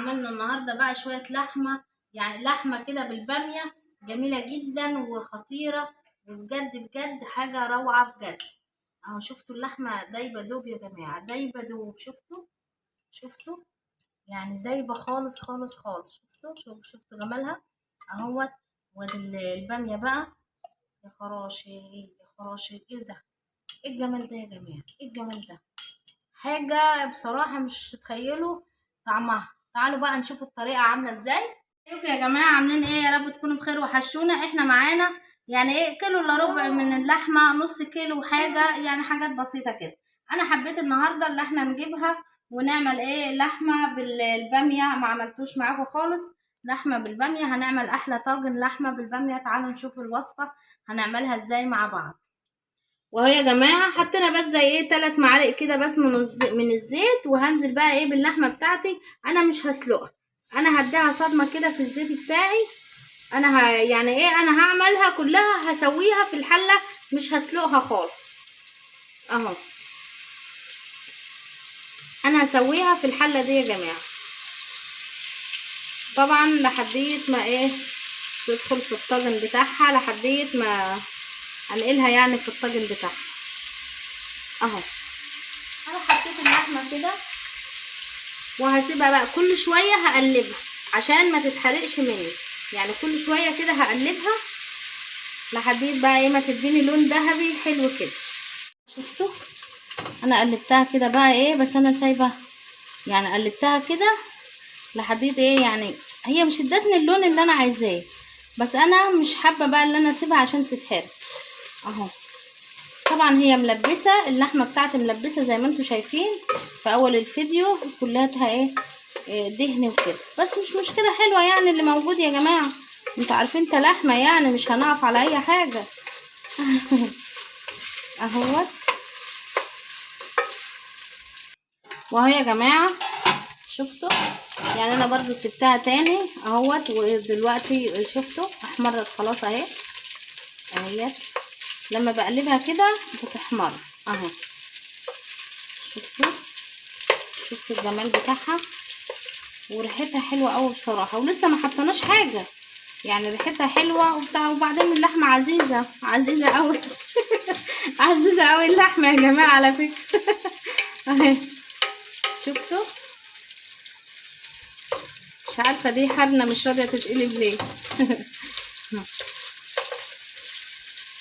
عملنا النهارده بقى شويه لحمه، يعني لحمه كده بالباميه، جميله جدا وخطيره، وبجد بجد حاجه روعه بجد. اهو شفتوا اللحمه دايبه دوب يا جماعه، دايبه دوب. شفتوا يعني دايبه خالص خالص خالص. شفتوا جمالها اهوت. وادي الباميه بقى. يا خراشي يا خراشي، ايه ده؟ ايه الجمال ده يا جماعه؟ ايه الجمال ده؟ حاجة بصراحة مش تتخيلوا طعمها. تعالوا بقى نشوف الطريقة عاملة ازاي. ازيكم يا جماعة، عاملين ايه؟ يا رب تكونوا بخير وحشونا. احنا معانا يعني ايه، كيلو الا ربع من اللحمة، نص كيلو حاجة، يعني حاجات بسيطة كده. انا حبيت النهاردة اللي احنا نجيبها ونعمل ايه، لحمة بالبامية. ما عملتوش معاكم خالص لحمة بالبامية. هنعمل احلى طاجن لحمة بالبامية. تعالوا نشوف الوصفة هنعملها ازاي مع بعض. وهو يا جماعه حطينا بس زي ايه 3 معالق كده بس من الزيت. وهنزل بقى ايه باللحمه بتاعتي. انا مش هسلقها، انا هديها صدمه كده في الزيت بتاعي. يعني ايه، انا هعملها كلها، هسويها في الحله، مش هسلقها خالص. اهو انا هسويها في الحله دي يا جماعه، طبعا لحديت ما ايه تدخل في الطاجن بتاعها، لحديت ما انقلها يعني في الطاجن بتاعها. اهو انا حطيت اللحمه كده وهسيبها بقى كل شويه هقلبها عشان ما تتحرقش مني. يعني كل شويه كده هقلبها لحد بقى ايه ما تديني لون ذهبي حلو كده. شفتوا انا قلبتها كده بقى ايه، بس انا سايبه يعني قلبتها كده لحد ايه، يعني هي مش ادتني اللون اللي انا عايزاه، بس انا مش حابه بقى اللي انا اسيبها عشان تتحرق. اهو طبعا هي ملبسه، اللحمه بتاعتي ملبسه زي ما انتم شايفين في اول الفيديو، كلها ايه دهن وكده، بس مش مشكله، حلوه يعني اللي موجود يا جماعه. انتوا عارفين لحمه يعني مش هنقف على اي حاجه. اهوت وهو يا جماعه شفتوا، يعني انا برضو سبتها تاني اهوت، ودلوقتي شفتوا احمرت خلاص اهي. اهيت لما بقلبها كده بتحمر اهو. شفتوا الجمال بتاعها وريحتها حلوه قوي بصراحه، ولسه ما حطيناش حاجه، يعني ريحتها حلوه وبتاع. وبعدين اللحمه عزيزه عزيزه قوي. عزيزه قوي اللحمه يا جماعه على فكره. اهي شفتوا، مش عارفه دي حبنه مش راضيه تتقلب ليه.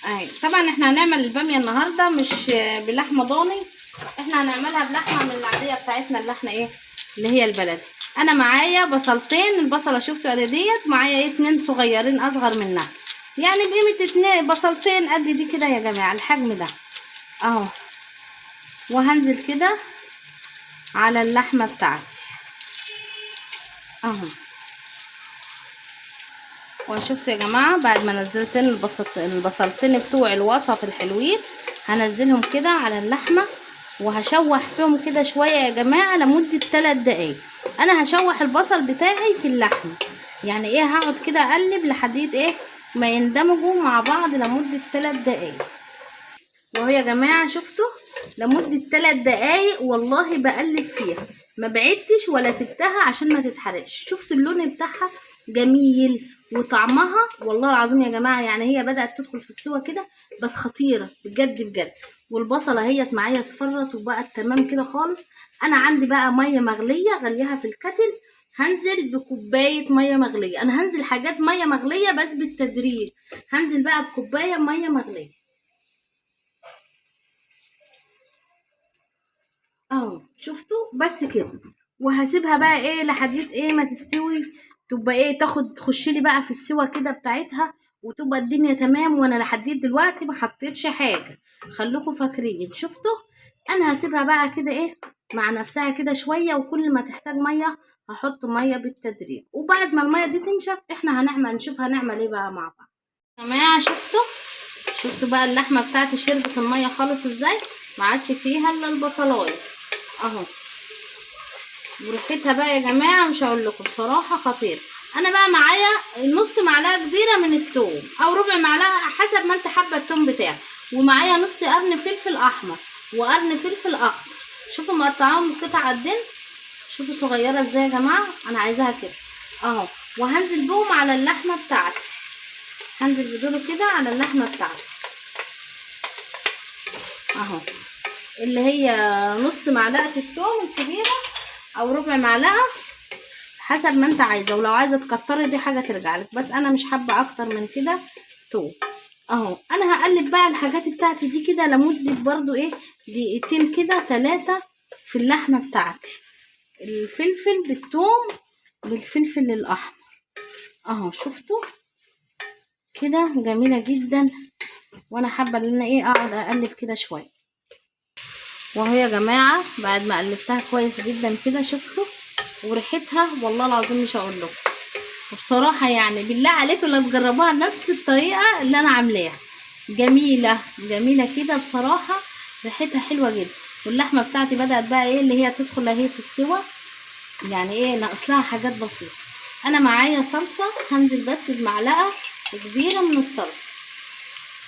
اهي طبعا احنا هنعمل الباميه النهارده مش بلحمه ضاني، احنا هنعملها بلحمه من العاديه بتاعتنا اللي احنا ايه اللي هي البلدي. انا معايا بصلتين، البصله شفتوا قد ديت، معايا ايه 2 صغيرين اصغر منها، يعني بقيمه 2 بصلتين قد دي كده يا جماعه، الحجم ده اهو. وهنزل كده على اللحمه بتاعتي اهو. وشفتوا يا جماعه بعد ما نزلت البصلتين بتوع الوسط الحلوين، هنزلهم كده على اللحمه وهشوح فيهم كده شويه يا جماعه لمده 3 دقايق. انا هشوح البصل بتاعي في اللحمه، يعني ايه هقعد كده اقلب لحد ايه ما يندمجوا مع بعض لمده 3 دقايق. وهو يا جماعه شفتوا لمده 3 دقايق والله بقلب فيها، ما بعدتش ولا سبتها عشان ما تتحرقش. شفتوا اللون بتاعها جميل وطعمها والله العظيم يا جماعه، يعني هي بدات تدخل في السوا كده بس خطيره بجد بجد. والبصله هيت معايا اصفرت وبقت تمام كده خالص. انا عندي بقى ميه مغليه غليها في الكتل، هنزل بكوبايه ميه مغليه. انا هنزل حاجات ميه مغليه بس بالتدريج، هنزل بقى بكوبايه ميه مغليه اهو. شفتوا بس كده، وهسيبها بقى ايه لحديت ايه ما تستوي، تبقى ايه تخش لي بقى في السوا كده بتاعتها، وتبقى الدنيا تمام. وانا لحديت دلوقتي ما حطيتش حاجه، خلوكم فاكرين. شفتوا انا هسيبها بقى كده ايه مع نفسها كده شويه، وكل ما تحتاج ميه هحط ميه بالتدريج. وبعد ما الميه دي تنشف احنا نشوف هنعمل ايه بقى مع بعض يا جماعه. شفتوا بقى اللحمه بتاعتي شربت الميه خالص ازاي، ما عادش فيها الا البصلايه اهو. وريحتها بقى يا جماعه مش هقول لكم بصراحه خطير. انا بقى معايا نص معلقه كبيره من الثوم او ربع معلقه حسب ما انت حابه الثوم بتاعك، ومعايا نص قرن فلفل احمر وقرن فلفل اخضر. شوفوا مقطعاهم قطع قدين، شوفوا صغيره ازاي يا جماعه، انا عايزاها كده اهو. وهنزل بهم على اللحمه بتاعتي، هنزل بدول كده على اللحمه بتاعتي اهو، اللي هي نص معلقه الثوم الكبيره او ربع معلقه حسب ما انت عايزه، ولو عايزه تكتري دي حاجه ترجع لك، بس انا مش حابه اكتر من كده توم اهو. انا هقلب بقى الحاجات بتاعتي دي كده لمده برضو ايه دقيقتين كده 3 في اللحمه بتاعتي. الفلفل بالثوم بالفلفل الاحمر اهو، شفتوا كده جميله جدا. وانا حابه ان انا ايه اقعد اقلب كده شويه. وهو يا جماعه بعد ما قلبتها كويس جدا كده شفتوا، وريحتها والله العظيم مش هقول لكم. وبصراحه يعني بالله عليكم لا تجربوها نفس الطريقه اللي انا عاملاها، جميله جميله كده بصراحه، ريحتها حلوه جدا. واللحمه بتاعتي بدات بقى ايه اللي هي تدخل اهي في السوا، يعني ايه ناقص لها حاجات بسيطه. انا معايا صلصه، هنزل بس بمعلقه كبيره من الصلصه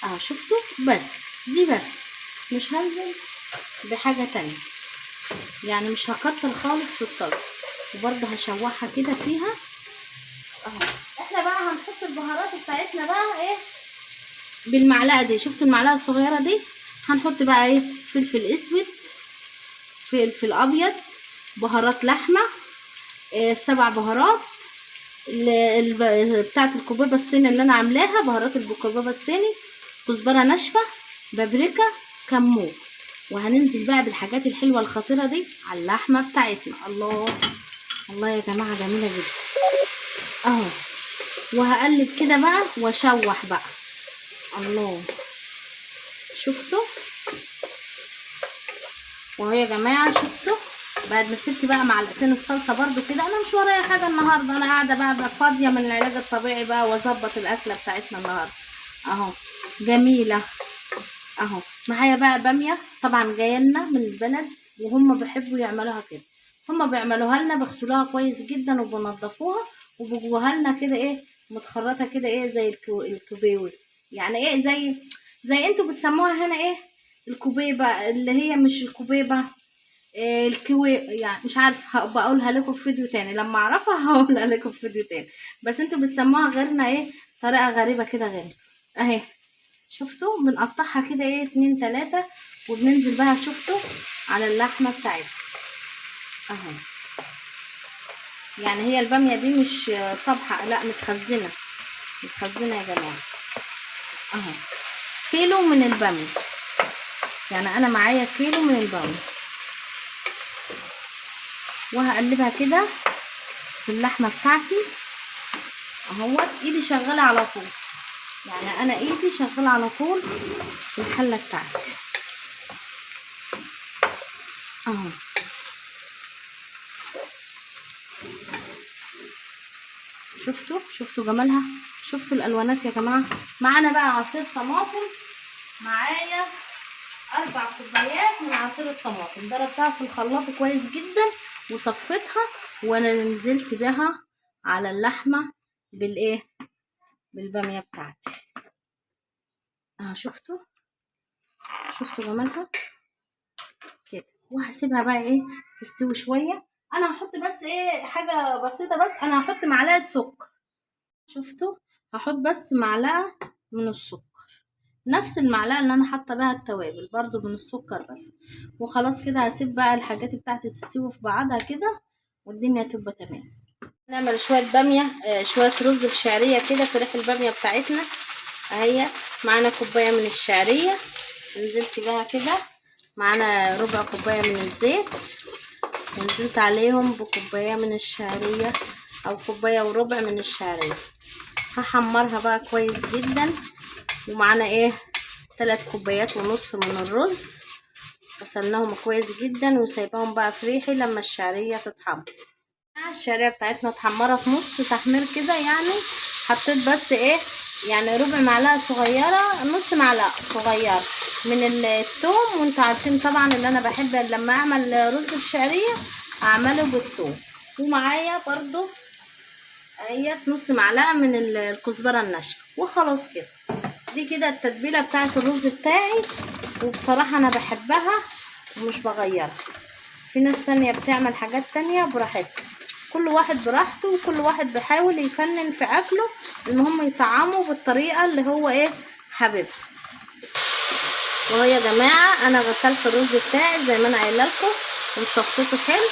اهو، شفتوا بس دي بس، مش هنزل بحاجه تانية، يعني مش هكتر خالص في الصلصه. وبرده هشوحها كده فيها اهو. احنا بقى هنحط البهارات بتاعتنا بقى ايه بالمعلقه دي، شفتوا المعلقه الصغيره دي، هنحط بقى ايه فلفل اسود، فلفل ابيض، بهارات لحمه، 7 بهارات بتاعه الكبابه الصيني اللي انا عاملاها، بهارات الكبابه الصيني، كزبره ناشفه، بابريكا، كمون. وهننزل بقى بالحاجات الحلوه الخطيره دي على اللحمه بتاعتنا. الله الله يا جماعه جميله جدا اهو. وهقلب كده بقى واشوح بقى. الله شفتوا، وهو يا جماعه شفتوا بعد ما سبت بقى معلقتين الصلصه برضو كده. انا مش ورايا حاجه النهارده، انا قاعده بقى فاضيه من العلاج الطبيعي بقى واظبط الاكله بتاعتنا النهارده اهو، جميله اهو. معايا بقى باميه طبعا جايه لنا من البلد، وهم بيحبوا يعملوها كده، هم بيعملوها لنا بيغسلوها كويس جدا وبينضفوها وبيجوها لنا كده ايه متخرطه كده ايه زي الكوبيوي، يعني ايه زي انتوا بتسموها هنا ايه الكوبيبه، اللي هي مش الكوبيبه إيه الكوي، يعني مش عارف هبقى اقولها لكم في فيديو تاني، لما اعرفها هقولها لكم في فيديو تاني، بس انتوا بتسموها غيرنا ايه طريقه غريبه كده غير اهي. شفتوا بنقطعها كده ايه 2 3 وبننزل بقى شفتوا على اللحمه بتاعتنا اهو. يعني هي الباميه دي مش صبحه، لا متخزنه متخزنه يا جماعه اهو. كيلو من الباميه، يعني انا معايا كيلو من الباميه، وهقلبها كده في اللحمه بتاعتي اهوت. ايدي شغاله على طول، يعني انا ايدي شغاله على طول في الحله بتاعتي اهو. شفتوا جمالها، شفتوا الالوانات يا جماعه. معانا بقى عصير طماطم، معايا 4 كوبايات من عصير الطماطم، ضربتها في الخلاط كويس جدا وصفيتها، وانا نزلت بها على اللحمه بالايه بالباميه بتاعتي اهو. شفتوا جمالها كده. وهسيبها بقى ايه تستوي شويه. انا هحط بس ايه حاجه بسيطه، بس انا هحط معلقه سكر. شفتوا هحط بس معلقه من السكر، نفس المعلقه اللي انا حاطه بها التوابل برضو من السكر بس. وخلاص كده هسيب بقى الحاجات بتاعتي تستوي في بعضها كده والدنيا تبقى تمام. نعمل شويه باميه شويه رز بشعريه كده في ريح الباميه بتاعتنا اهي. معانا كوبايه من الشعريه، نزلت بها كده، معانا ربع كوبايه من الزيت ونزلت عليهم بكوبايه من الشعريه او كوبايه وربع من الشعريه. هحمرها بقى كويس جدا. ومعانا ايه 3 كوبايات ونص من الرز، غسلناهم كويس جدا وسايباهم بقى في ريحي لما الشعريه تتحمر. الشعريه بتاعتنا اتحمرت في نص تحمير كده، يعني حطيت بس ايه يعني ربع معلقه صغيره، نص معلقه صغيره من الثوم. وانتوا عارفين طبعا ان انا بحب لما اعمل رز بشعريه اعمله بالثوم. ومعايا برضو اهيت نص معلقه من الكزبره الناشفه. وخلاص كده دي كده التتبيله بتاعت الرز بتاعي، وبصراحه انا بحبها ومش بغيرها. في ناس تانية بتعمل حاجات تانية براحتها، كل واحد براحته وكل واحد بيحاول يفنن في اكله، المهم يطعمه بالطريقة اللي هو ايه حاببها. وهو يا جماعة انا غسلت الرز بتاعي زي ما انا قايله لكم وصفيته حلو،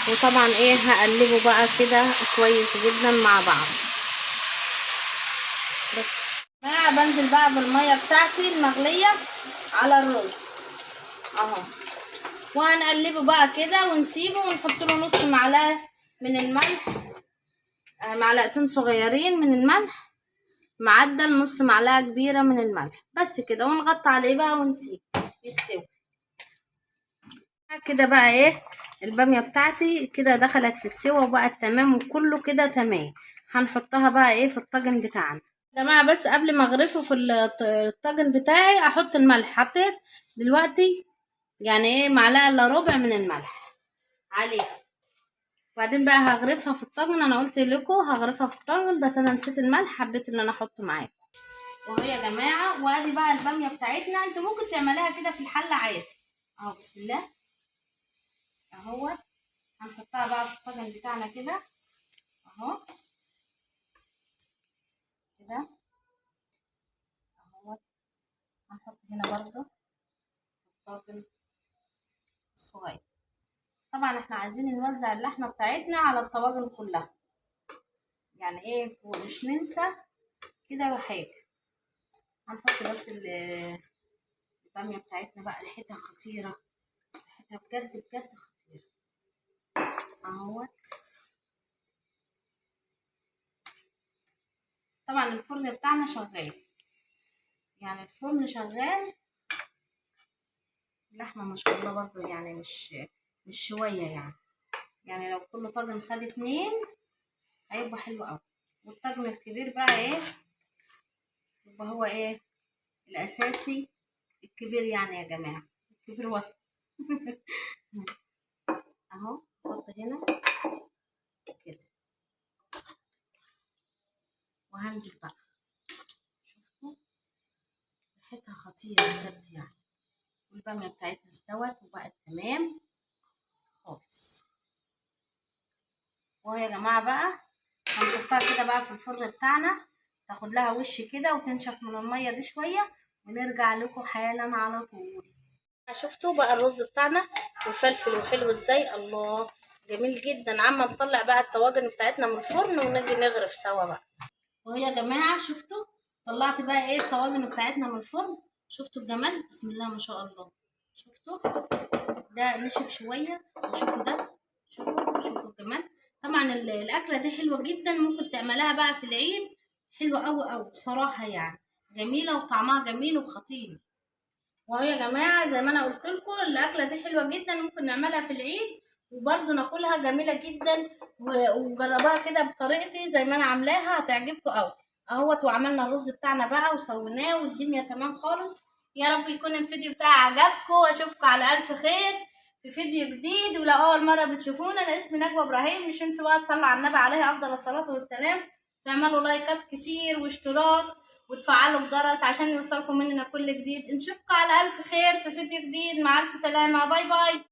وطبعا ايه هقلبه بقى كده كويس جدا مع بعض. بس بنزل بقى بالميه بتاعتي المغليه على الرز اهو، وهنقلبه بقى كده ونسيبه ونحط له نص معلقه من الملح، معلقتين صغيرين من الملح، معدل نص معلقه كبيره من الملح، بس كده، ونغطي عليه بقى ونسيبه يستوي كده. بقى ايه الباميه بتاعتي كده دخلت في السوا وبقت تمام وكله كده تمام. هنحطها بقى ايه في الطاجن بتاعنا يا جماعه. بس قبل ما اغرفه في الطاجن بتاعي احط الملح، حطيت دلوقتي يعني ايه معلقه الا ربع من الملح عليها. وبعدين بقى هغرفها في الطاجن، انا قلت لكم هغرفها في الطاجن بس انا نسيت الملح، حبيت ان انا احطه معاكم. وهي يا جماعه وادي بقى الباميه بتاعتنا، انت ممكن تعمليها كده في الحله عادي اهو. بسم الله اهو، هنحطها بقى في الطاجن بتاعنا كده اهو كده اهو. هنحط هنا برضه الطاجن الصغير. طبعا احنا عايزين نوزع اللحمه بتاعتنا على الطواجن كلها، يعني ايه مش ننسى كده وحاجه. هنحط بس الباميه بتاعتنا بقى ريحتها خطيره، ريحتها بجد بجد خطيره اهوت. طبعا الفرن بتاعنا شغال، يعني الفرن شغال. اللحمه ما شاء الله برضو يعني مش شويه يعني لو كل طاجن خد 2 هيبقى حلو قوي. والطاجن الكبير بقى ايه يبقى هو ايه الاساسي الكبير يعني يا جماعه، الكبير وسط اهو. احط هنا كده وهنزل بقى، شفتوا ريحتها خطيره بجد يعني. والباميه بتاعتنا استوت وبقت تمام خالص. وهو يا جماعه بقى هنحطها كده بقى في الفرن بتاعنا، تاخد لها وش كده وتنشف من الميه دي شويه، ونرجع لكم حالا على طول. شفتوا بقى الرز بتاعنا وفلفل وحلو ازاي، الله جميل جدا. عم نطلع بقى الطواجن بتاعتنا من الفرن ونيجي نغرف سوا بقى. وهو يا جماعه شفتوا طلعت بقى ايه الطواجن بتاعتنا من الفرن، شفتوا الجمال بسم الله ما شاء الله. شفتوا ده نشف شويه، وشوفوا ده، شوفوا الجمال. طبعا الاكله دي حلوه جدا، ممكن تعملها بقى في العيد، حلوه قوي قوي بصراحه يعني، جميله وطعمها جميل وخطير. وهي يا جماعه زي ما انا قلت لكم الاكله دي حلوه جدا، ممكن نعملها في العيد وبرده ناكلها جميله جدا. وجربوها كده بطريقتي زي ما انا عاملاها هتعجبكم قوي اهوت. وعملنا الرز بتاعنا بقى وسويناه والدنيا تمام خالص. يا رب يكون الفيديو بتاعي عجبكم، واشوفكم على الف خير في فيديو جديد. ولو اول مره بتشوفونا انا اسمي نجوى ابراهيم، مش انسوا بقى تصلوا على النبي عليه افضل الصلاه والسلام، تعملوا لايكات كتير واشتراك وتفعلوا الجرس عشان يوصلكم مننا كل جديد. نشوفكم على ألف خير في فيديو جديد، مع ألف سلامة، باي باي.